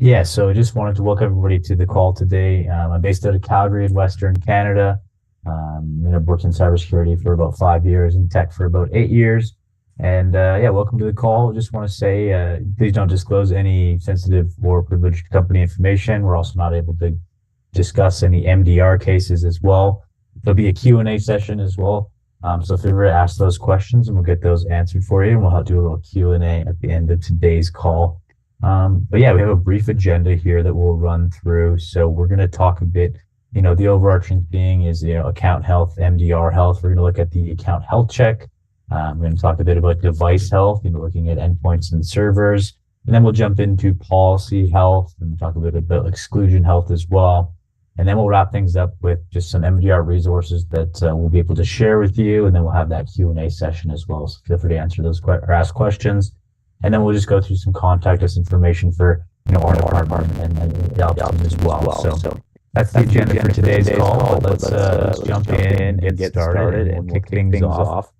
Yeah, so I just wanted to welcome everybody to the call today. I'm based out of Calgary in Western Canada. I've worked in cybersecurity for about 5 years and tech for about 8 years. And yeah, welcome to the call. Just want to say, please don't disclose any sensitive or privileged company information. We're also not able to discuss any MDR cases as well. There'll be a Q&A session as well. So feel free to ask those questions and we'll get those answered for you. And we'll do a little Q&A at the end of today's call. But yeah, we have a brief agenda here that we'll run through. So we're going to talk a bit, the overarching thing is, account health, MDR health. We're going to look at the account health check. We're going to talk a bit about device health, looking at endpoints and servers. And then we'll jump into policy health and talk a bit about exclusion health as well. And then we'll wrap things up with just some MDR resources that we'll be able to share with you. And then we'll have that Q&A session as well. So feel free to answer those or ask questions. And then we'll just go through some contact us information for our department and the outcome as well. So that's the agenda for today's call. Let's jump in and get started and kick things off.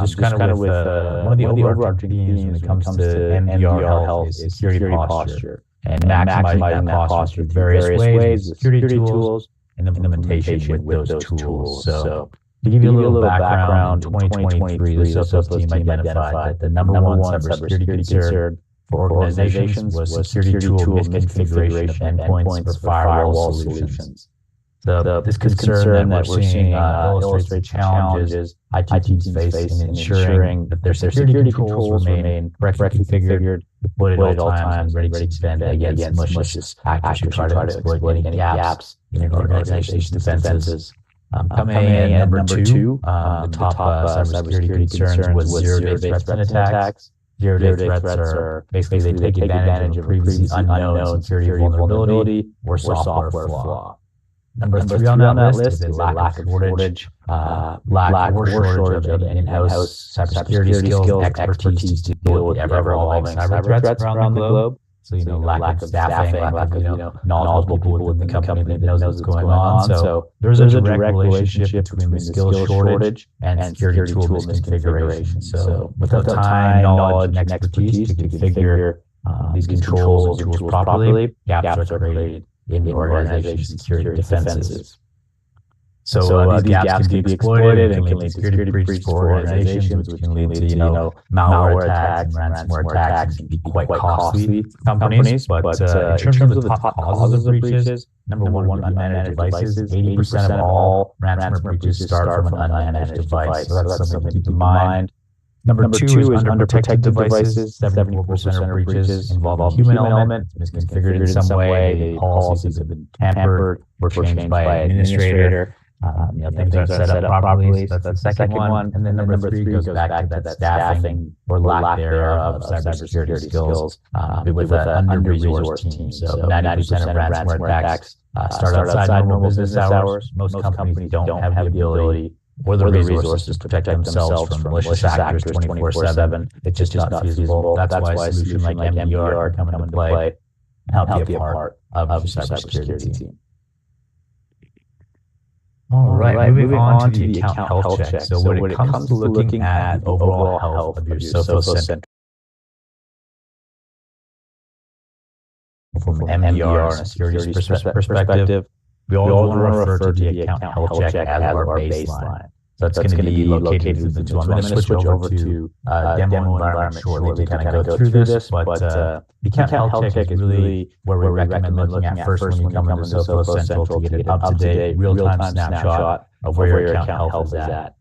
Just kind of with one of the overarching themes when it comes to MDR health is security posture and maximizing that posture through various ways, with security tools and implementation with those tools. So to give you a little background, in 2023, the Sophos team identified that the number one cybersecurity concern for organizations was security tool misconfiguration of endpoints for firewall solutions. So this concern that we're seeing illustrates challenges IT teams face in ensuring that their security controls remain correctly configured, deployed at all times, ready to defend against malicious actors who try to exploit any gaps in an organization's defenses. Coming in at number two, the top cybersecurity concerns was zero-day threats and attacks. Zero-day threats are basically they take advantage of a previously unknown security vulnerability or software flaw. Number three on that list is lack of shortage of in-house cybersecurity skills, expertise to deal with ever-evolving cyber threats around the globe. So, lack of staffing, lack of knowledgeable people within the company that knows what's going on. So there's a direct relationship between the skills shortage and security tool misconfiguration. So without time, knowledge, and expertise to configure these controls and tools properly, gaps are created in the organization's security defenses. So these gaps can be exploited and can lead to security breaches for organizations, which can lead to, malware attacks, ransomware attacks, and be quite costly for companies. But in terms of the top causes of breaches, number one, unmanaged devices. 80% of all ransomware breaches start from an unmanaged device. So that's something to keep in mind. Number two is underprotected devices. 74% of breaches involve a human element. It's misconfigured in some way. The policies have been tampered or changed by an administrator. Things aren't set up properly. So that's the second one. And then number three goes back to that staffing or lack thereof of cybersecurity skills with an under-resourced team. So 90% of ransomware attacks start outside normal business hours. Most companies don't have the ability or the resources to protect themselves from malicious actors 24/7. It's just not feasible. That's why a solution like MDR can come into play and help be a part of your cybersecurity team. All right, moving on to the account health check. So when it comes to looking at the overall health of your Sophos Center from an MDR and a security perspective, we all want to refer to the account health check as our baseline. So that's going to be located in the tool. I'm going to switch over to demo environment shortly to kind of go through this, but the account health check is really where we recommend looking at first when you come into Sophos Central to get an up-to-date, real-time snapshot of where your account health is at.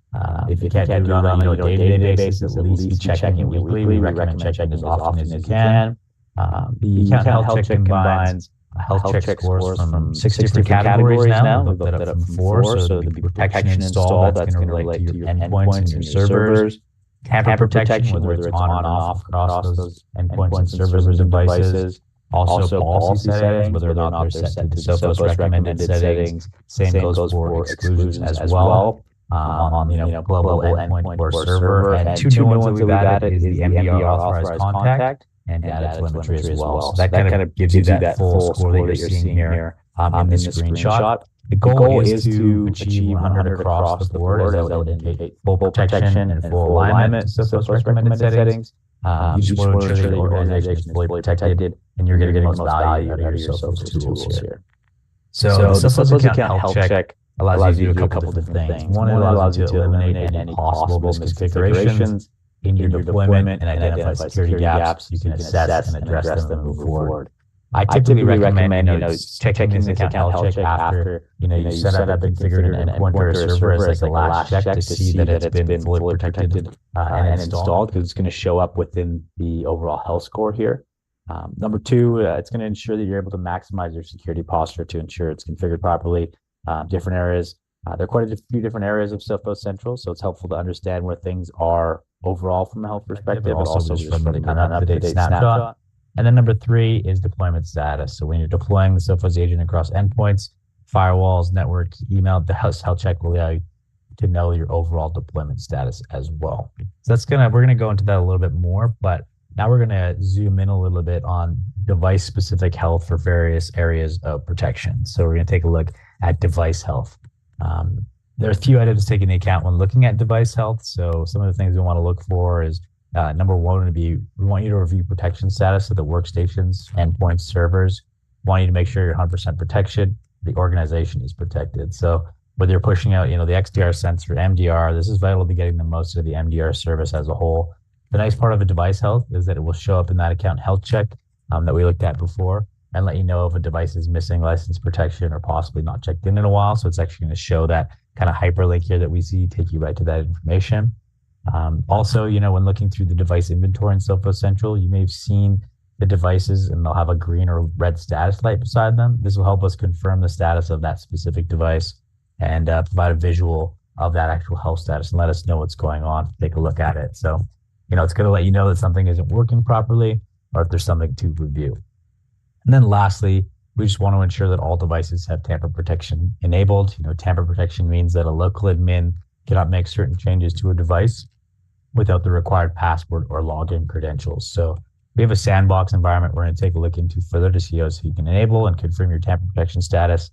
If you can't do it on a day-to-day basis, at least be checking it weekly. We recommend checking as often as you can. The account health check combines health check scores from 6 different categories now. We've looked that up from 4. So the protection installed, that's going to relate to your endpoints and your servers. Tamper protection, whether it's on and off across those endpoints and servers and devices. Also policy settings, whether or not they're set to Sophos recommended settings. Same goes for exclusions as well. On global endpoint or server. And two new ones that we've added is the MDR authorized contact and data telemetry as well. So that kind of gives you that full score that you're seeing here in the screenshot. The goal is to achieve 100 across the board, as that would indicate full protection and full alignment to Sophos recommended settings. You just want to ensure that your organization is fully protected and you're getting the most value out of your Sophos tools here. So the Sophos Account Health Check allows you to do a couple different things. One, it allows you to eliminate any possible misconfigurations in your deployment and identify security gaps. You can assess and address them and move forward. I typically recommend, checking this account health check after, you set up and configured an endpoint or a server as like the last check to see that it's been fully protected and installed, because it's going to show up within the overall health score here. Number two, it's going to ensure that you're able to maximize your security posture to ensure it's configured properly. Different areas, there are quite a few different areas of Sophos Central, so it's helpful to understand where things are overall from a health perspective, but also just from an up-to-date snapshot. And then number three is deployment status. So when you're deploying the Sophos agent across endpoints, firewalls, network, email, the health check will allow you to know your overall deployment status as well. So we're gonna go into that a little bit more, but now we're gonna zoom in a little bit on device-specific health for various areas of protection. So we're gonna take a look at device health. There are a few items to take into account when looking at device health. So some of the things we want to look for is number one would be, we want you to review protection status of the workstations, endpoints, servers. We want you to make sure you're 100% protection, the organization is protected. So whether you're pushing out, the XDR sensor, MDR, this is vital to getting the most of the MDR service as a whole. The nice part of a device health is that it will show up in that account health check that we looked at before, and let you know if a device is missing license protection or possibly not checked in a while. So it's actually going to show that kind of hyperlink here that we see, take you right to that information. Also, when looking through the device inventory in Sophos Central, you may have seen the devices and they'll have a green or red status light beside them. This will help us confirm the status of that specific device and provide a visual of that actual health status and let us know what's going on. Take a look at it. So, it's going to let you know that something isn't working properly or if there's something to review. And then lastly, we just want to ensure that all devices have tamper protection enabled. Tamper protection means that a local admin cannot make certain changes to a device without the required password or login credentials. So we have a sandbox environment we're going to take a look into further to see how you can enable and confirm your tamper protection status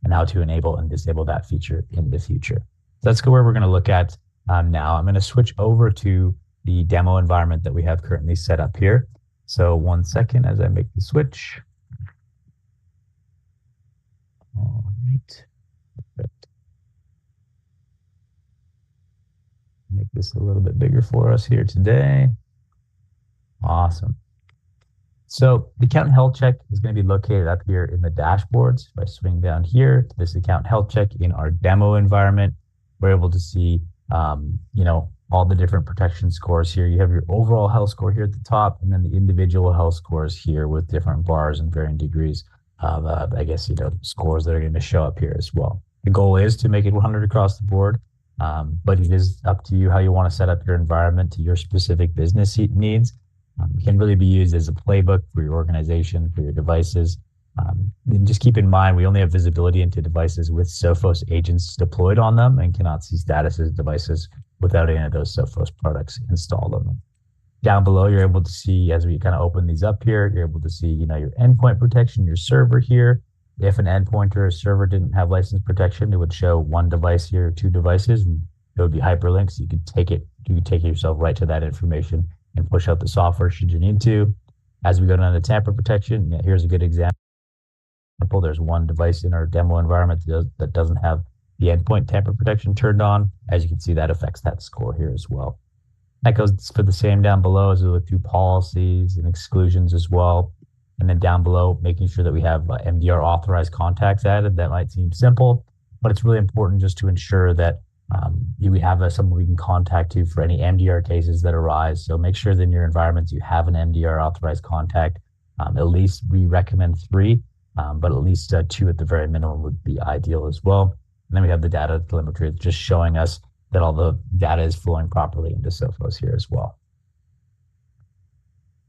and how to enable and disable that feature in the future. So that's where we're going to look at now. I'm going to switch over to the demo environment that we have currently set up here. So 1 second as I make the switch. All right. Perfect. Make this a little bit bigger for us here today. Awesome. So the account health check is going to be located up here in the dashboards. If I swing down here to this account health check in our demo environment, we're able to see, all the different protection scores here. You have your overall health score here at the top, and then the individual health scores here with different bars and varying degrees of, scores that are going to show up here as well. The goal is to make it 100 across the board, but it is up to you how you want to set up your environment to your specific business needs. It can really be used as a playbook for your organization, for your devices. And just keep in mind, we only have visibility into devices with Sophos agents deployed on them and cannot see statuses devices without any of those Sophos products installed on them. Down below, you're able to see, as we kind of open these up here, you're able to see, your endpoint protection, your server here. If an endpoint or a server didn't have license protection, it would show one device here, 2 devices, and it would be hyperlinked. So you could take yourself right to that information and push out the software should you need to. As we go down to tamper protection, here's a good example. There's one device in our demo environment that doesn't have the endpoint tamper protection turned on. As you can see, that affects that score here as well. That goes for the same down below as we look through policies and exclusions as well. And then down below, making sure that we have MDR authorized contacts added. That might seem simple, but it's really important just to ensure that we have someone we can contact to for any MDR cases that arise. So make sure that in your environments you have an MDR authorized contact. At least we recommend 3, but at least 2 at the very minimum would be ideal as well. And then we have the data telemetry just showing us that all the data is flowing properly into Sophos here as well.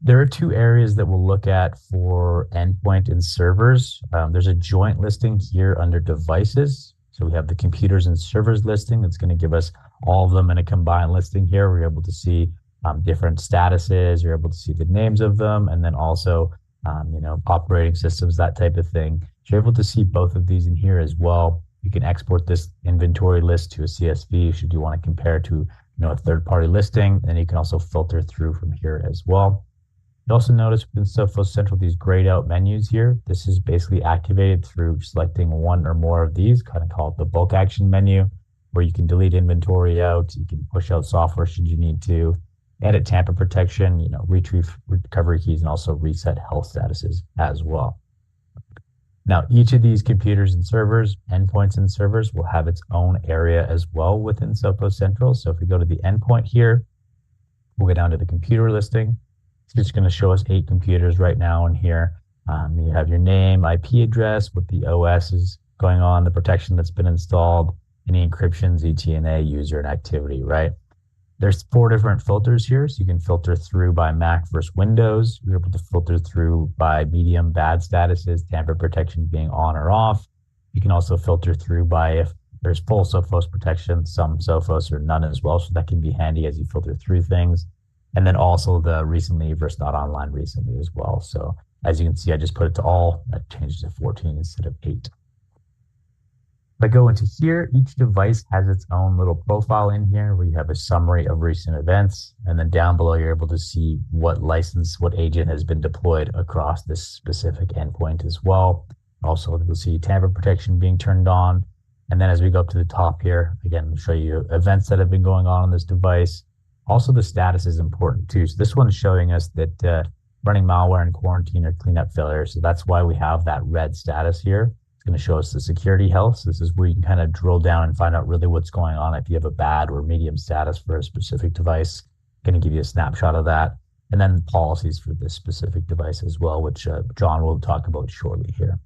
There are 2 areas that we'll look at for endpoint and servers. There's a joint listing here under devices. So we have the computers and servers listing that's going to give us all of them in a combined listing here. We're able to see different statuses. You're able to see the names of them, and then also operating systems, that type of thing. So you're able to see both of these in here as well. You can export this inventory list to a CSV should you want to compare to a third-party listing, and you can also filter through from here as well. You also notice within Sophos Central these grayed out menus here. This is basically activated through selecting one or more of these, kind of called the bulk action menu, where you can delete inventory out, you can push out software should you need to, edit tamper protection, retrieve recovery keys, and also reset health statuses as well. Now, each of these computers and servers, endpoints and servers, will have its own area as well within Sophos Central. So if we go to the endpoint here, we'll go down to the computer listing. It's just going to show us 8 computers right now in here. You have your name, IP address, what the OS is going on, the protection that's been installed, any encryption, ZTNA, user, and activity, right? There's 4 different filters here. So you can filter through by Mac versus Windows. You're able to filter through by medium, bad statuses, tamper protection being on or off. You can also filter through by if there's full Sophos protection, some Sophos, or none as well. So that can be handy as you filter through things. And then also the recently versus not online recently as well. So as you can see, I just put it to all. That changed to 14 instead of 8. If I go into here, each device has its own little profile in here where you have a summary of recent events. And then down below, you're able to see what license, what agent has been deployed across this specific endpoint as well. Also, you'll see tamper protection being turned on. And then as we go up to the top here, again, I'll show you events that have been going on this device. Also, the status is important too. So this one's showing us that running malware and quarantine or cleanup failure. So that's why we have that red status here. It's going to show us the security health. So this is where you can kind of drill down and find out really what's going on. If you have a bad or medium status for a specific device, going to give you a snapshot of that. And then policies for this specific device as well, which John will talk about shortly here.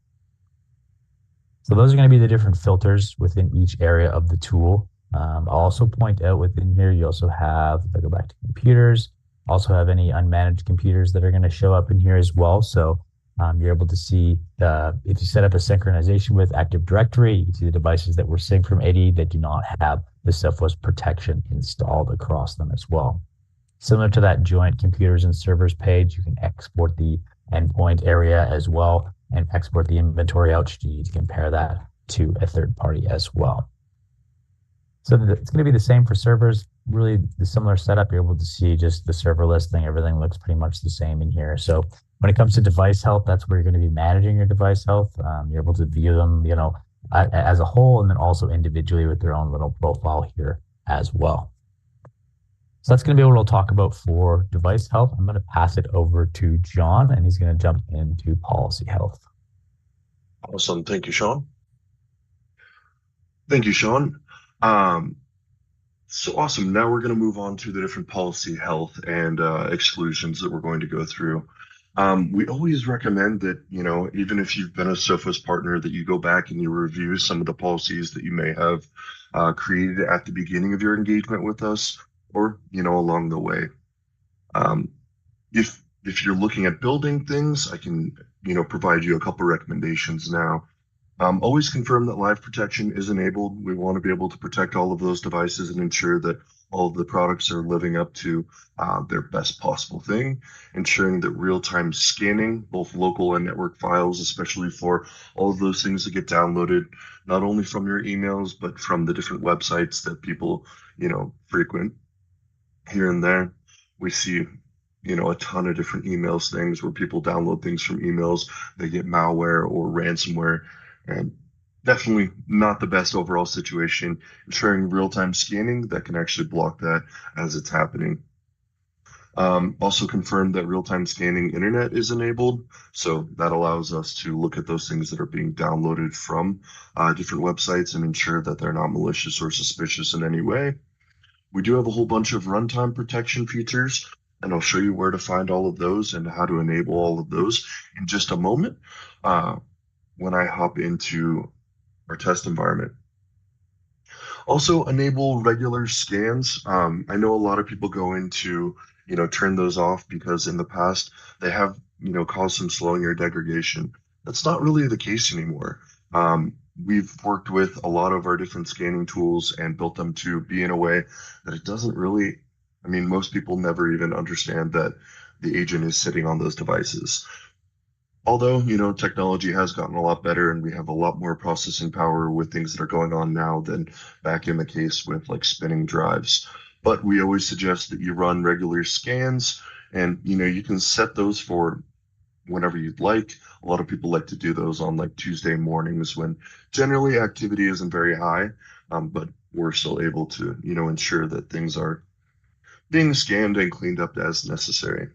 So those are going to be the different filters within each area of the tool. I'll also point out within here, you also have, if I go back to computers, also have any unmanaged computers that are going to show up in here as well. So you're able to see if you set up a synchronization with Active Directory, you can see the devices that were synced from AD that do not have the Sophos protection installed across them as well. Similar to that joint computers and servers page, you can export the endpoint area as well and export the inventory out should you need to compare that to a third party as well. So it's going to be the same for servers, really the similar setup. You're able to see just the server listing. Everything looks pretty much the same in here. So when it comes to device health, that's where you're going to be managing your device health. You're able to view them, as a whole, and then also individually with their own little profile here as well. So that's going to be what we'll talk about for device health. I'm going to pass it over to John, and he's going to jump into policy health. Awesome. Thank you, Sean. So awesome. Now we're going to move on to the different policy health and exclusions that we're going to go through. We always recommend that, even if you've been a Sophos partner, that you go back and you review some of the policies that you may have created at the beginning of your engagement with us or, along the way. If you're looking at building things, I can, provide you a couple recommendations now. Always confirm that live protection is enabled. We want to be able to protect all of those devices and ensure that all of the products are living up to their best possible thing, ensuring that real-time scanning, both local and network files, especially for all of those things that get downloaded, not only from your emails, but from the different websites that people, frequent here and there. We see a ton of different emails things where people download things from emails, they get malware or ransomware, and definitely not the best overall situation. Ensuring real-time scanning that can actually block that as it's happening. Also confirm that real-time scanning internet is enabled. So that allows us to look at those things that are being downloaded from different websites and ensure that they're not malicious or suspicious in any way. We do have a whole bunch of runtime protection features, and I'll show you where to find all of those and how to enable all of those in just a moment when I hop into our test environment. Also enable regular scans. I know a lot of people go into, turn those off because in the past they have, caused some slowing or degradation. That's not really the case anymore. We've worked with a lot of our different scanning tools and built them to be in a way that it doesn't really, most people never even understand that the agent is sitting on those devices. Although, technology has gotten a lot better and we have a lot more processing power with things that are going on now than back in the case with like spinning drives. but we always suggest that you run regular scans, and you can set those for whenever you'd like. A lot of people like to do those on like Tuesday mornings when generally activity isn't very high, but we're still able to, ensure that things are being scanned and cleaned up as necessary.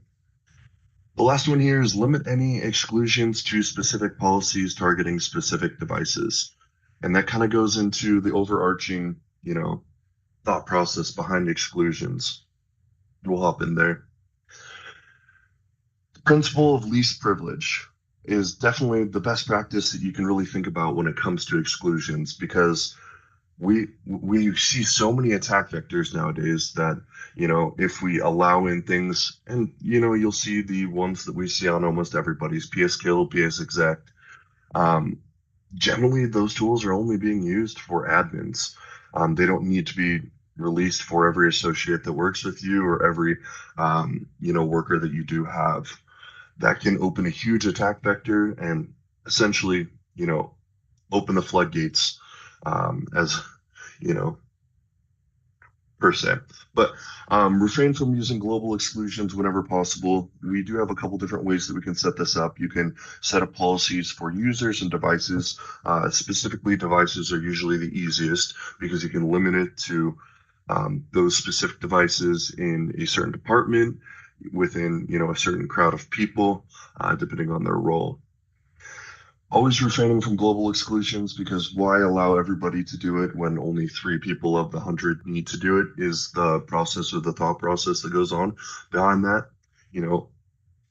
The last one here is limit any exclusions to specific policies targeting specific devices. And that kind of goes into the overarching, thought process behind exclusions. We'll hop in there. The principle of least privilege is definitely the best practice that you can really think about when it comes to exclusions, because we see so many attack vectors nowadays that if we allow in things, and you'll see the ones that we see on almost everybody's PS kill, PS exec. Generally those tools are only being used for admins. They don't need to be released for every associate that works with you or every worker that you do have. That can open a huge attack vector and essentially open the floodgates, as per se. But refrain from using global exclusions whenever possible. We do have a couple different ways that we can set this up. You can set up policies for users and devices. Specifically, devices are usually the easiest because you can limit it to those specific devices in a certain department within a certain crowd of people, depending on their role. Always refraining from global exclusions, because why allow everybody to do it when only 3 people of the 100 need to do it, is the process or the thought process that goes on behind that.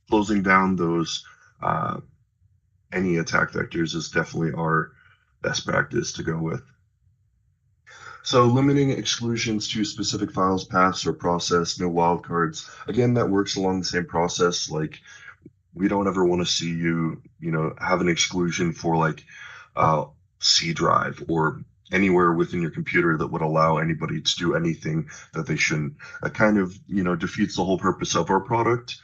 Closing down those any attack vectors is definitely our best practice to go with. So limiting exclusions to specific files, paths, or process, no wildcards. Again, that works along the same process. Like, we don't ever want to see you, have an exclusion for like C drive or anywhere within your computer that would allow anybody to do anything that they shouldn't. That kind of, defeats the whole purpose of our product.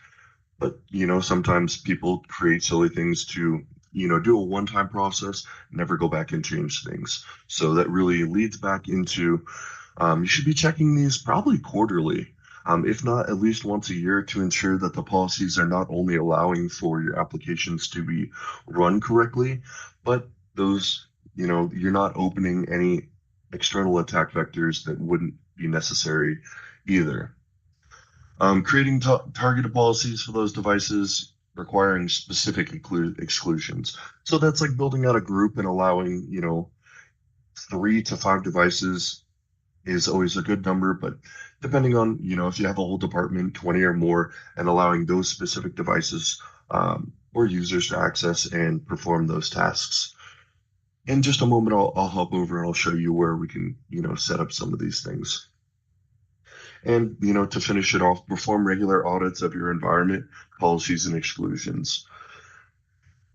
But, sometimes people create silly things to, do a one-time process, never go back and change things. So that really leads back into, you should be checking these probably quarterly. If not at least once a year, to ensure that the policies are not only allowing for your applications to be run correctly, but those, you're not opening any external attack vectors that wouldn't be necessary either. Creating targeted policies for those devices requiring specific exclusions. So that's like building out a group and allowing, 3 to 5 devices is always a good number, but depending on, if you have a whole department, 20 or more, and allowing those specific devices or users to access and perform those tasks. In just a moment, I'll hop over and I'll show you where we can, set up some of these things. And, to finish it off, perform regular audits of your environment, policies, and exclusions.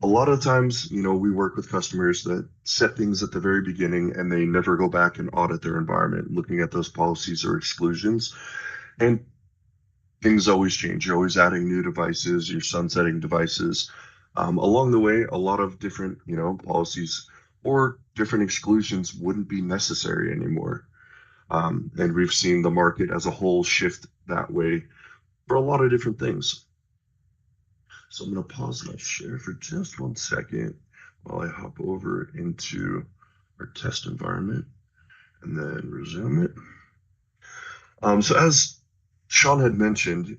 A lot of times, we work with customers that set things at the very beginning and they never go back and audit their environment, looking at those policies or exclusions. And things always change. You're always adding new devices, you're sunsetting devices. Along the way, a lot of different, policies or different exclusions wouldn't be necessary anymore. And we've seen the market as a whole shift that way for a lot of different things. So I'm going to pause my share for just 1 second while I hop over into our test environment and then resume it. So as Sean had mentioned,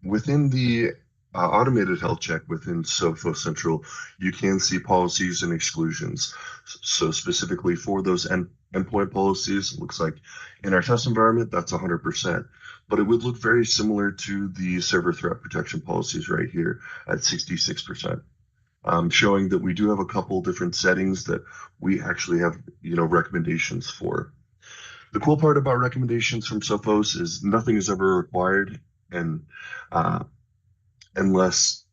within the automated health check within Sophos Central, you can see policies and exclusions. So specifically for those endpoint policies, it looks like in our test environment, that's 100%. But it would look very similar to the server threat protection policies right here at 66%, showing that we do have a couple different settings that we actually have, recommendations for. The cool part about recommendations from Sophos is nothing is ever required, and unless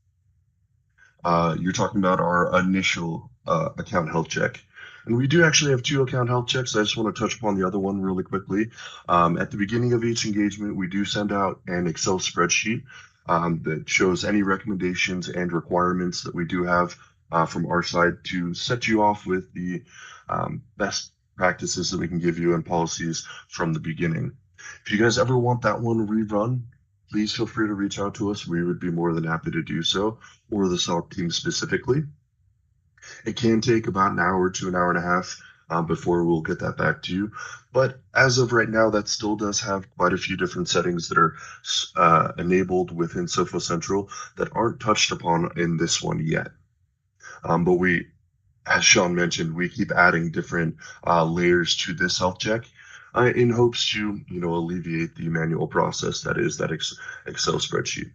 you're talking about our initial account health check. And we do actually have 2 account health checks. I just want to touch upon the other one really quickly. At the beginning of each engagement, we do send out an Excel spreadsheet that shows any recommendations and requirements that we do have from our side to set you off with the best practices that we can give you and policies from the beginning. If you guys ever want that one rerun, please feel free to reach out to us. We would be more than happy to do so, or the SOC team specifically. It can take about an hour to an hour and a half before we'll get that back to you. But as of right now, that still does have quite a few different settings that are enabled within Sofa Central that aren't touched upon in this one yet. But we, as Sean mentioned, we keep adding different layers to this health check in hopes to, alleviate the manual process that is that Excel spreadsheet.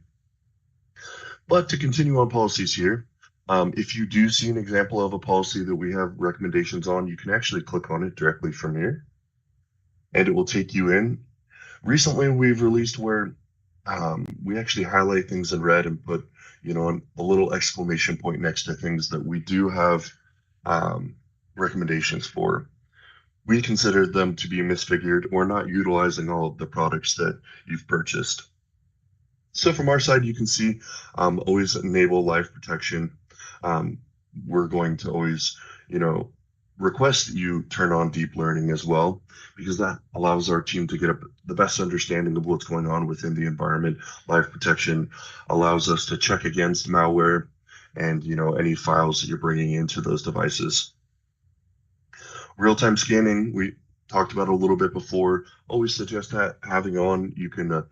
But to continue on policies here, if you do see an example of a policy that we have recommendations on, you can actually click on it directly from here, and it will take you in. Recently, we've released where we actually highlight things in red and put, a little exclamation point next to things that we do have recommendations for. We consider them to be misfigured or not utilizing all of the products that you've purchased. So from our side, you can see always enable live protection. We're going to always, request that you turn on deep learning as well, because that allows our team to get the best understanding of what's going on within the environment. Live protection allows us to check against malware and, any files that you're bringing into those devices. Real-time scanning, we talked about a little bit before. Always suggest that having on, you can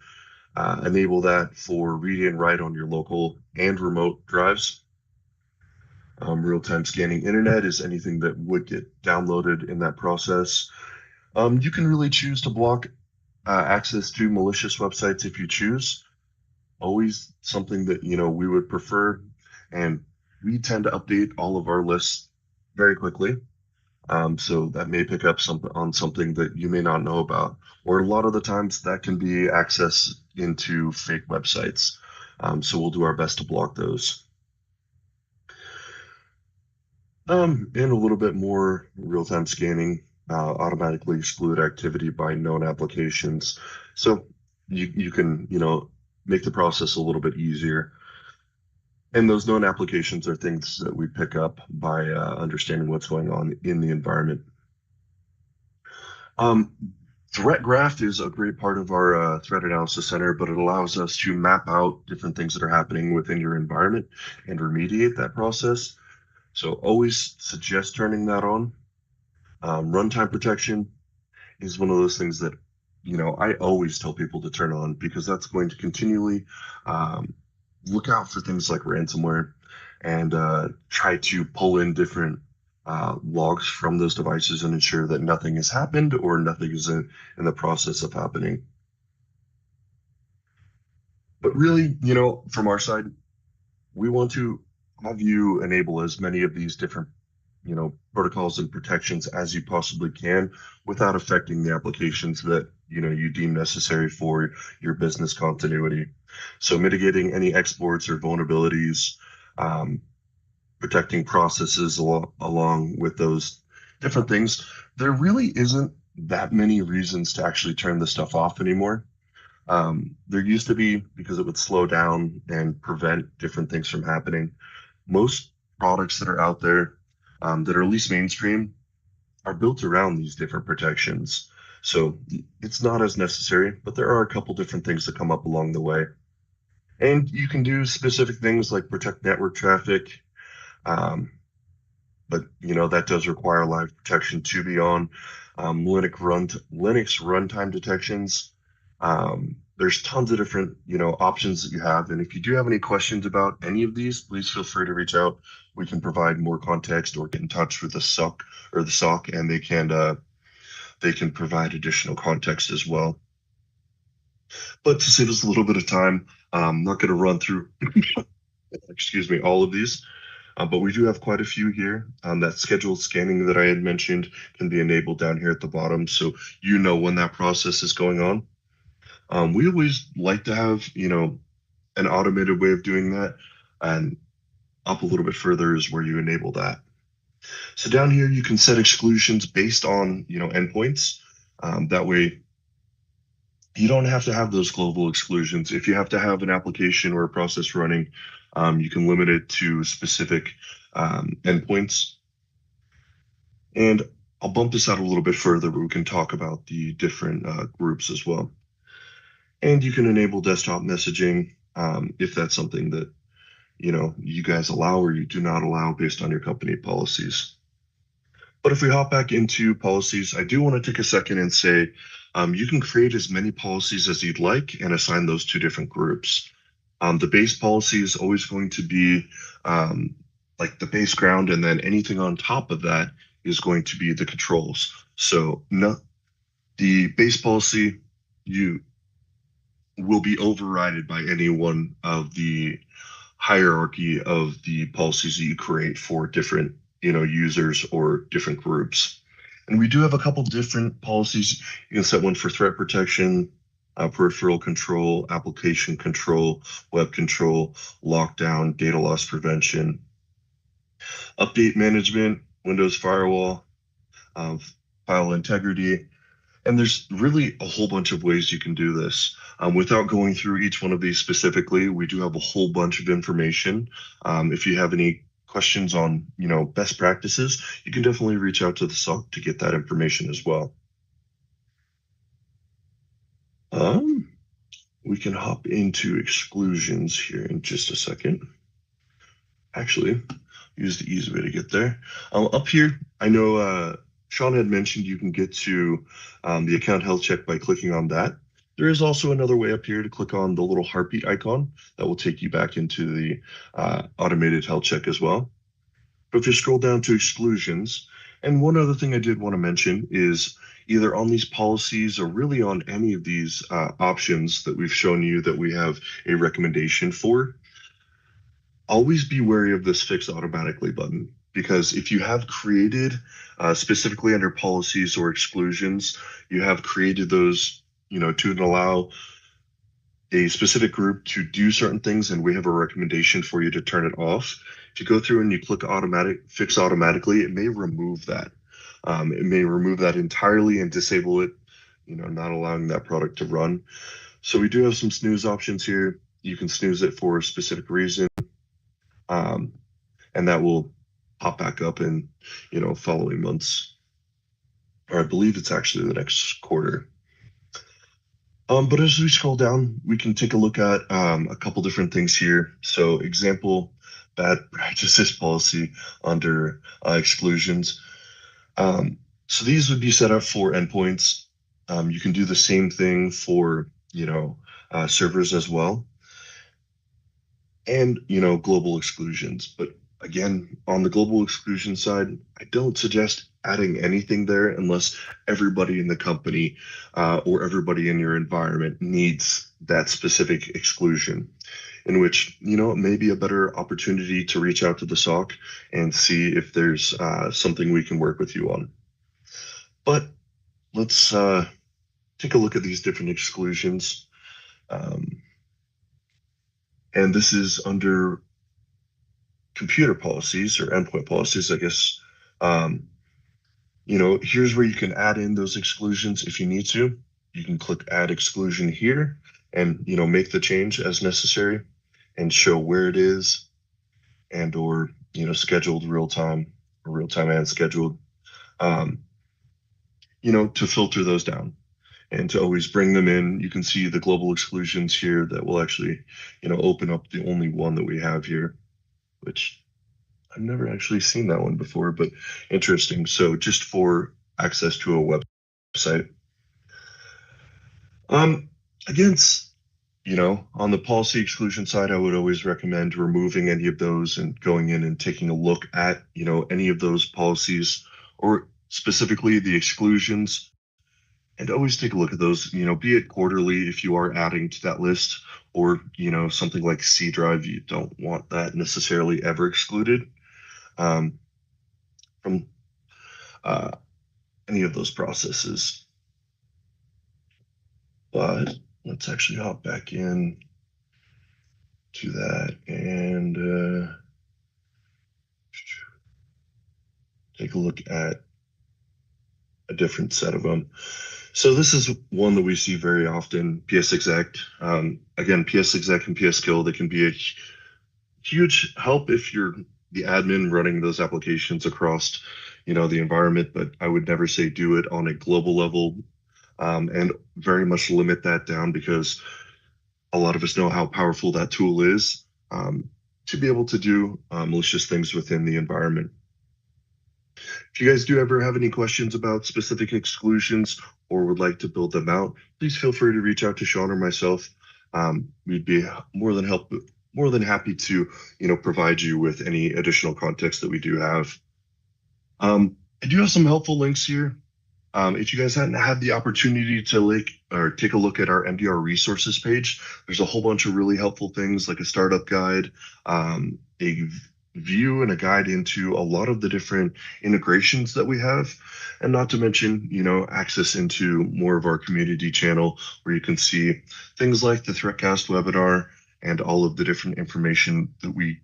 enable that for read and write on your local and remote drives. Real-time scanning internet is anything that would get downloaded in that process. You can really choose to block access to malicious websites if you choose. Always something that, we would prefer, and we tend to update all of our lists very quickly. So that may pick up on something that you may not know about, or a lot of the times that can be access into fake websites. So we'll do our best to block those. And a little bit more real-time scanning, automatically exclude activity by known applications. So you can, make the process a little bit easier. And those known applications are things that we pick up by understanding what's going on in the environment. Threat graph is a great part of our threat analysis center, but it allows us to map out different things that are happening within your environment and remediate that process. So always suggest turning that on. Runtime protection is one of those things that, I always tell people to turn on, because that's going to continually look out for things like ransomware and try to pull in different logs from those devices and ensure that nothing has happened or nothing is in the process of happening. But really, from our side, we want to have you enable as many of these different, protocols and protections as you possibly can without affecting the applications that, you deem necessary for your business continuity. So mitigating any exploits or vulnerabilities, protecting processes along with those different things. There really isn't that many reasons to actually turn this stuff off anymore. There used to be, because it would slow down and prevent different things from happening. Most products that are out there that are at least mainstream are built around these different protections. So it's not as necessary, but there are a couple different things that come up along the way. And you can do specific things like protect network traffic. But, that does require live protection to be on. Linux runtime detections. There's tons of different, options that you have. And if you do have any questions about any of these, please feel free to reach out. We can provide more context or get in touch with the SOC or the SOC, and they can provide additional context as well. But to save us a little bit of time, I'm not going to run through, all of these. But we do have quite a few here. That scheduled scanning that I had mentioned can be enabled down here at the bottom, so when that process is going on. We always like to have, an automated way of doing that, and up a little bit further is where you enable that. So down here, you can set exclusions based on, endpoints. That way, you don't have to have those global exclusions. If you have to have an application or a process running, you can limit it to specific endpoints. And I'll bump this out a little bit further, but we can talk about the different groups as well. And you can enable desktop messaging if that's something that you guys allow or you do not allow based on your company policies. But if we hop back into policies, I do want to take a second and say you can create as many policies as you'd like and assign those to different groups. The base policy is always going to be like the base ground, and then anything on top of that is going to be the controls. So the base policy you will be overridden by any one of the hierarchy of the policies that you create for different users or different groups. And we do have a couple different policies. You can set one for threat protection, peripheral control, application control, web control, lockdown, data loss prevention, update management, Windows firewall, file integrity. And there's really a whole bunch of ways you can do this. Without going through each one of these specifically, we do have a whole bunch of information. If you have any questions on, best practices, you can definitely reach out to the SOC to get that information as well. We can hop into exclusions here in just a second. Actually, use the easy way to get there. Up here, I know Sean had mentioned you can get to the account health check by clicking on that. There is also another way up here to click on the little heartbeat icon that will take you back into the automated health check as well. But if you scroll down to exclusions, and one other thing I did want to mention is either on these policies or really on any of these options that we've shown you that we have a recommendation for, always be wary of this fix automatically button. Because if you have created specifically under policies or exclusions, you have created those, to allow a specific group to do certain things, and we have a recommendation for you to turn it off. If you go through and you click fix automatically, it may remove that. It may remove that entirely and disable it, not allowing that product to run. So we do have some snooze options here. You can snooze it for a specific reason, and that will pop back up in, following months, or I believe it's actually the next quarter. But as we scroll down, we can take a look at a couple different things here. So example, bad practices policy under exclusions. So these would be set up for endpoints. You can do the same thing for, servers as well. And, global exclusions. But again, on the global exclusion side, I don't suggest adding anything there unless everybody in the company or everybody in your environment needs that specific exclusion, in which, it may be a better opportunity to reach out to the SOC and see if there's something we can work with you on. But let's take a look at these different exclusions. And this is under computer policies or endpoint policies, I guess. Here's where you can add in those exclusions if you need to. You can click add exclusion here and, make the change as necessary and show where it is and or, scheduled real-time or real-time and scheduled, to filter those down and to always bring them in. You can see the global exclusions here that will actually, open up the only one that we have here, which I've never actually seen that one before, but interesting. So just for access to a website. Again, on the policy exclusion side, I would always recommend removing any of those and going in and taking a look at, any of those policies or specifically the exclusions, and always take a look at those, be it quarterly if you are adding to that list, or, something like C drive, you don't want that necessarily ever excluded from any of those processes. But let's actually hop back in to that and take a look at a different set of them. So this is one that we see very often, PSExec. Again, PSExec and PSKill, they can be a huge help if you're the admin running those applications across, the environment, but I would never say do it on a global level, and very much limit that down because a lot of us know how powerful that tool is, to be able to do malicious things within the environment. If you guys do ever have any questions about specific exclusions or would like to build them out, please feel free to reach out to Sean or myself. We'd be more than happy to, provide you with any additional context that we do have. I do have some helpful links here. If you guys hadn't had the opportunity to take a look at our MDR resources page, there's a whole bunch of really helpful things like a startup guide, a view and a guide into a lot of the different integrations that we have, and not to mention, access into more of our community channel where you can see things like the Threatcast webinar and all of the different information that we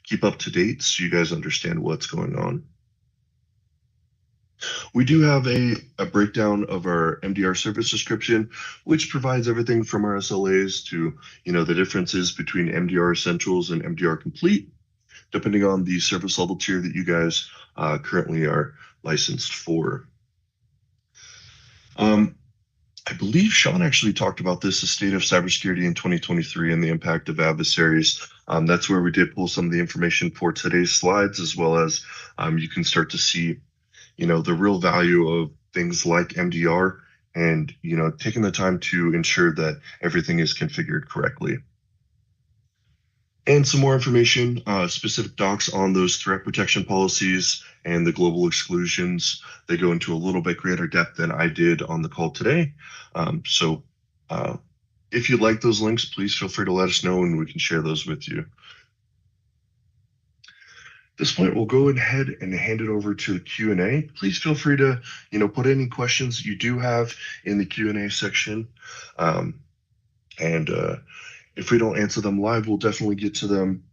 keep up to date so you guys understand what's going on. We do have a breakdown of our MDR service description, which provides everything from our SLAs to, the differences between MDR Essentials and MDR Complete, depending on the service level tier that you guys currently are licensed for. I believe Sean actually talked about this, the state of cybersecurity in 2023 and the impact of adversaries. That's where we did pull some of the information for today's slides, as well as you can start to see the real value of things like MDR and, taking the time to ensure that everything is configured correctly. And some more information, specific docs on those threat protection policies and the global exclusions. They go into a little bit greater depth than I did on the call today. So if you'd like those links, please feel free to let us know and we can share those with you. At this point, we'll go ahead and hand it over to the Q&A. Please feel free to, put any questions you do have in the Q&A section. If we don't answer them live, we'll definitely get to them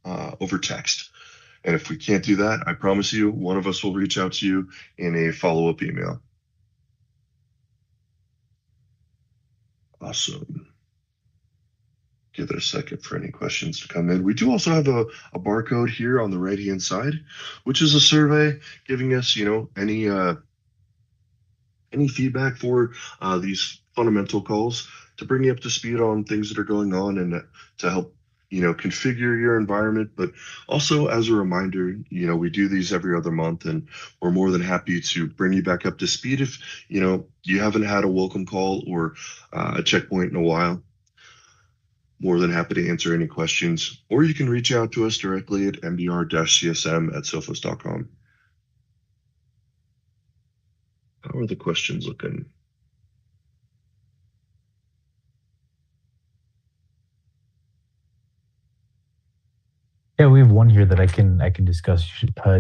over text. And if we can't do that, I promise you, one of us will reach out to you in a follow-up email. Awesome. Give it a second for any questions to come in. We do also have a barcode here on the right-hand side, which is a survey giving us, any feedback for these fundamental calls to bring you up to speed on things that are going on and to help, configure your environment. But also as a reminder, we do these every other month, and we're more than happy to bring you back up to speed if, you haven't had a welcome call or a checkpoint in a while. More than happy to answer any questions, or you can reach out to us directly at mdr-csm@sophos.com. How are the questions looking? Yeah, we have one here that I can discuss,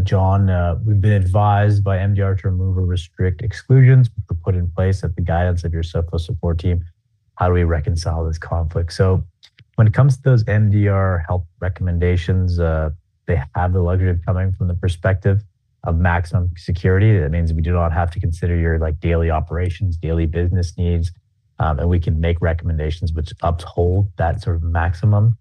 John. We've been advised by MDR to remove or restrict exclusions which were put in place at the guidance of your Sophos support team. How do we reconcile this conflict? So when it comes to those MDR health recommendations, they have the luxury of coming from the perspective of maximum security. That means we do not have to consider your daily operations, daily business needs, and we can make recommendations which uphold that sort of maximum.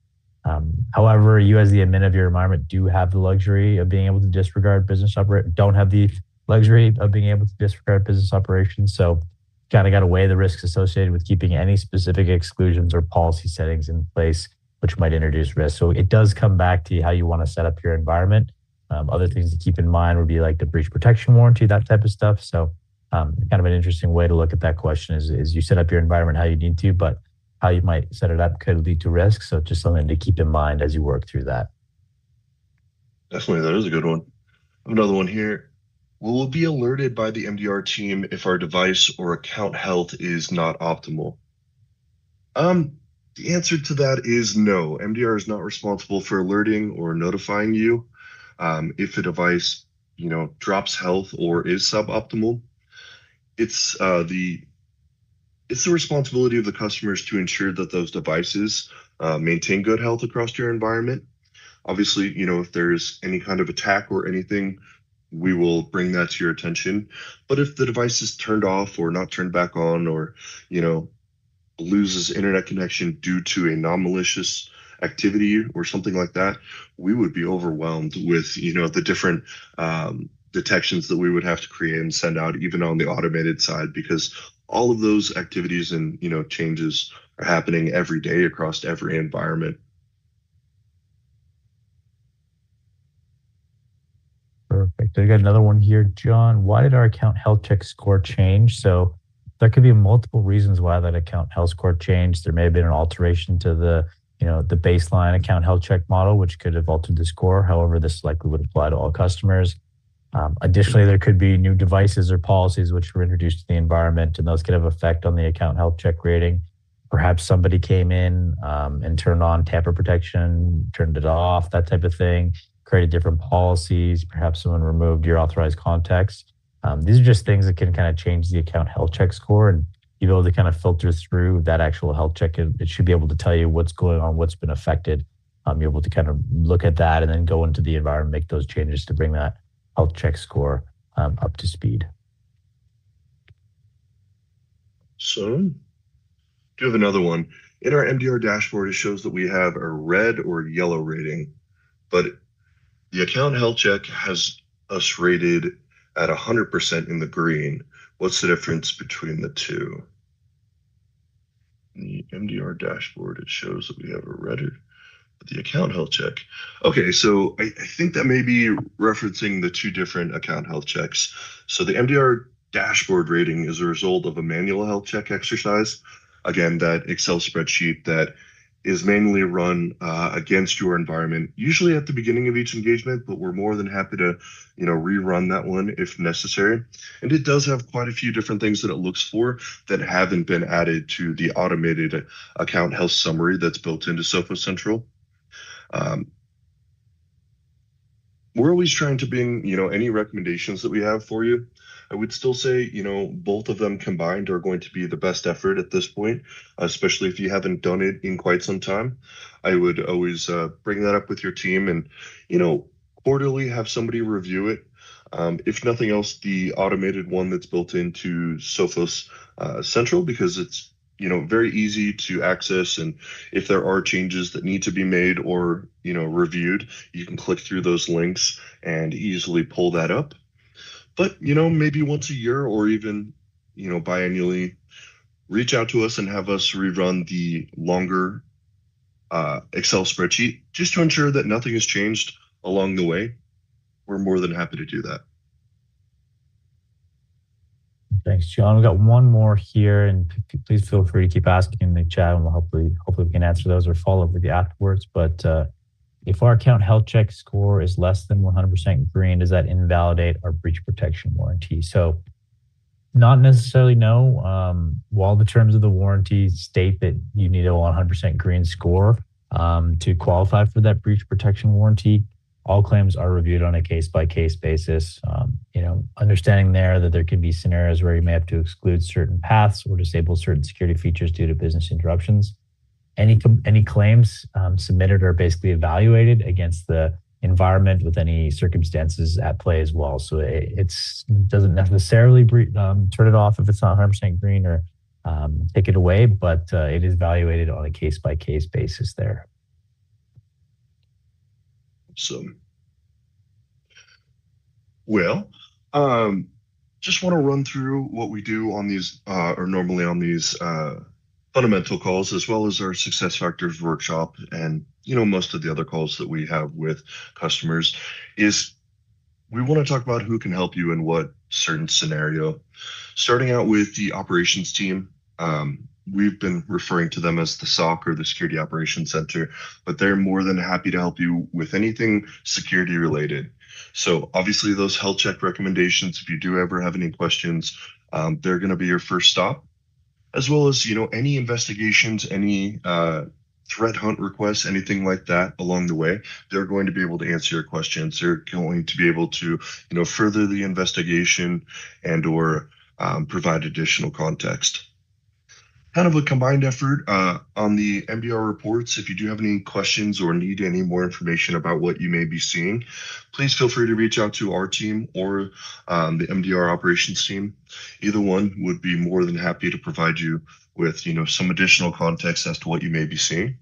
However, you as the admin of your environment do have the luxury of being able to disregard business operations, don't have the luxury of being able to disregard business operations. So kind of got to weigh the risks associated with keeping any specific exclusions or policy settings in place, which might introduce risk. So it does come back to how you want to set up your environment. Other things to keep in mind would be like the breach protection warranty, that type of stuff. So kind of an interesting way to look at that question is you set up your environment how you need to, but how you might set it up could lead to risk. So just something to keep in mind as you work through that. Definitely, that is a good one. I have another one here. Will we be alerted by the MDR team if our device or account health is not optimal? The answer to that is no. MDR is not responsible for alerting or notifying you if a device, drops health or is suboptimal. It's the responsibility of the customers to ensure that those devices maintain good health across your environment. Obviously, if there's any kind of attack or anything, we will bring that to your attention. But if the device is turned off or not turned back on, or, loses internet connection due to a non-malicious activity or something like that, we would be overwhelmed with, the different detections that we would have to create and send out even on the automated side, because all of those activities and changes are happening every day across every environment. Perfect. I got another one here, John. Why did our account health check score change? So there could be multiple reasons why that account health score changed. There may have been an alteration to the baseline account health check model, which could have altered the score. However, this likely would apply to all customers. Additionally, there could be new devices or policies which were introduced to the environment, and those could have effect on the account health check rating. Perhaps somebody came in and turned on tamper protection, turned it off, that type of thing, created different policies. Perhaps someone removed your authorized contacts. These are just things that can kind of change the account health check score, and you'll be able to kind of filter through that actual health check. It should be able to tell you what's going on, what's been affected. You're able to kind of look at that and then go into the environment, make those changes to bring that health check score up to speed. So, do have another one. In our MDR dashboard, it shows that we have a red or yellow rating, but the account health check has us rated at 100% in the green. What's the difference between the two? In the MDR dashboard, it shows that we have a red, but the account health check. Okay, so I think that may be referencing the two different account health checks. So the MDR dashboard rating is a result of a manual health check exercise. Again, that Excel spreadsheet that is manually run against your environment, usually at the beginning of each engagement, but we're more than happy to, rerun that one if necessary. And it does have quite a few different things that it looks for that haven't been added to the automated account health summary that's built into Sophos Central. We're always trying to bring, any recommendations that we have for you. I would still say, both of them combined are going to be the best effort at this point, especially if you haven't done it in quite some time. I would always bring that up with your team and, quarterly have somebody review it. If nothing else, the automated one that's built into Sophos Central, because it's, very easy to access. And if there are changes that need to be made or, reviewed, you can click through those links and easily pull that up. But, maybe once a year or even, biannually, reach out to us and have us rerun the longer Excel spreadsheet just to ensure that nothing has changed along the way. We're more than happy to do that. Thanks, John. We've got one more here, and please feel free to keep asking in the chat, and we'll hopefully we can answer those or follow up with you afterwards. But if our account health check score is less than 100% green, does that invalidate our breach protection warranty? So not necessarily, no. While the terms of the warranty state that you need a 100% green score to qualify for that breach protection warranty, all claims are reviewed on a case-by-case basis. Understanding that there could be scenarios where you may have to exclude certain paths or disable certain security features due to business interruptions. Any claims submitted are basically evaluated against the environment with any circumstances at play as well. So it doesn't necessarily turn it off if it's not 100% green or take it away, but it is evaluated on a case-by-case basis there. So, just want to run through what we do on these, or normally on these fundamental calls, as well as our success factors workshop and most of the other calls that we have with customers. Is we want to talk about who can help you in what certain scenario. Starting out with the operations team, we've been referring to them as the SOC or the Security Operations Center, but they're more than happy to help you with anything security related. So obviously those health check recommendations, if you do ever have any questions, they're going to be your first stop, as well as, any investigations, any threat hunt requests, anything like that along the way. They're going to be able to answer your questions. They're going to be able to, further the investigation and or provide additional context. Kind of a combined effort on the MDR reports. If you do have any questions or need any more information about what you may be seeing, please feel free to reach out to our team or the MDR operations team. Either one would be more than happy to provide you with some additional context as to what you may be seeing.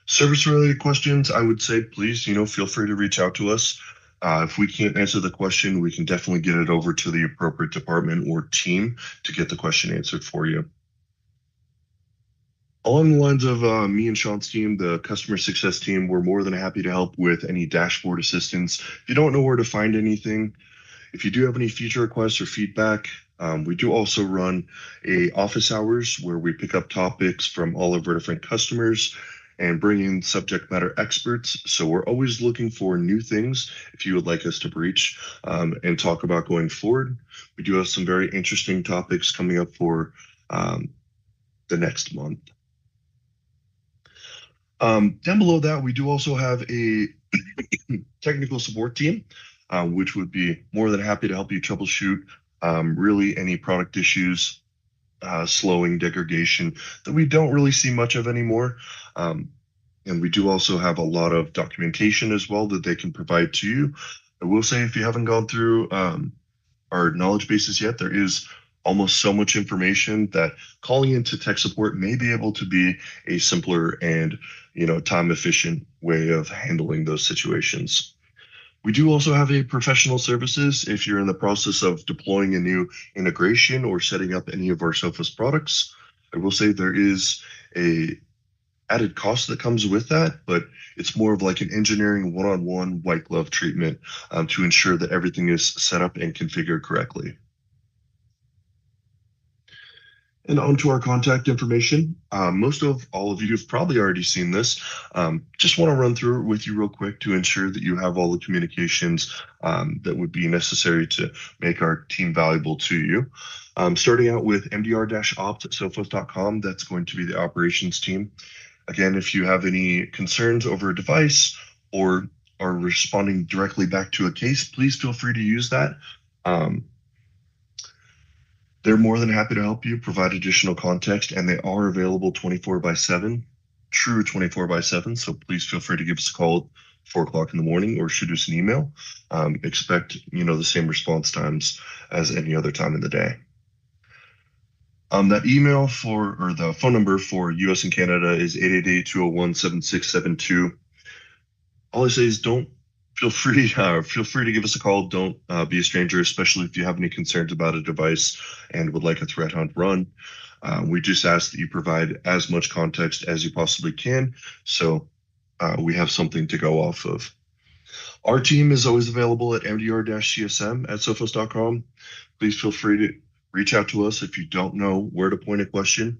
Service related questions, I would say, please, feel free to reach out to us. If we can't answer the question, we can definitely get it over to the appropriate department or team to get the question answered for you. Along the lines of me and Sean's team, the customer success team, we're more than happy to help with any dashboard assistance. If you don't know where to find anything, if you do have any feature requests or feedback, we do also run a office hours where we pick up topics from all of our different customers and bring in subject matter experts. So we're always looking for new things if you would like us to breach and talk about going forward. We do have some very interesting topics coming up for the next month. Down below that, we do also have a technical support team, which would be more than happy to help you troubleshoot really any product issues, slowing, degradation that we don't really see much of anymore. And we do also have a lot of documentation as well that they can provide to you. I will say, if you haven't gone through our knowledge bases yet, there is almost so much information that calling into tech support may be able to be a simpler and time efficient way of handling those situations. We do also have a professional services if you're in the process of deploying a new integration or setting up any of our Sophos products. I will say there is a added cost that comes with that, but it's more of like an engineering one-on-one white glove treatment to ensure that everything is set up and configured correctly. And onto our contact information. Most of all of you have probably already seen this. Just want to run through it with you real quick to ensure that you have all the communications that would be necessary to make our team valuable to you. Starting out with MDR-opt@sophos.com, that's going to be the operations team. Again, if you have any concerns over a device or are responding directly back to a case, please feel free to use that. They're more than happy to help you provide additional context, and they are available 24/7, true 24/7. So please feel free to give us a call at 4 o'clock in the morning or shoot us an email. Expect the same response times as any other time in the day. That email or the phone number for US and Canada is 888-201-7672. All I say is feel free to give us a call. Don't be a stranger, especially if you have any concerns about a device and would like a threat hunt run. We just ask that you provide as much context as you possibly can, so we have something to go off of. Our team is always available at mdr-csm@sophos.com. Please feel free to reach out to us if you don't know where to point a question,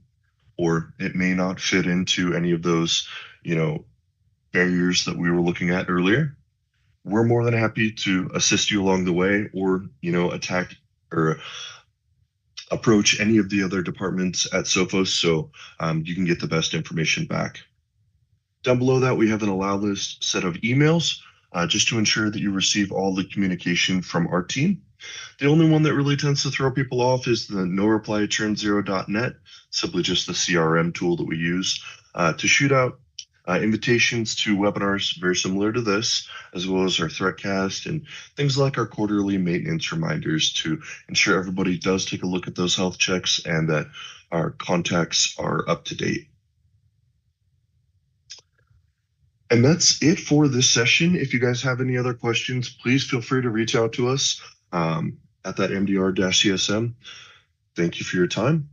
or it may not fit into any of those, barriers that we were looking at earlier. We're more than happy to assist you along the way, or attack or approach any of the other departments at Sophos so you can get the best information back. Down below that, we have an allow list set of emails just to ensure that you receive all the communication from our team. The only one that really tends to throw people off is the no reply at turn0.net, simply just the CRM tool that we use to shoot out invitations to webinars very similar to this, as well as our threatcast and things like our quarterly maintenance reminders to ensure everybody does take a look at those health checks and that our contacts are up to date. And that's it for this session. If you guys have any other questions, please feel free to reach out to us at that MDR-CSM. Thank you for your time.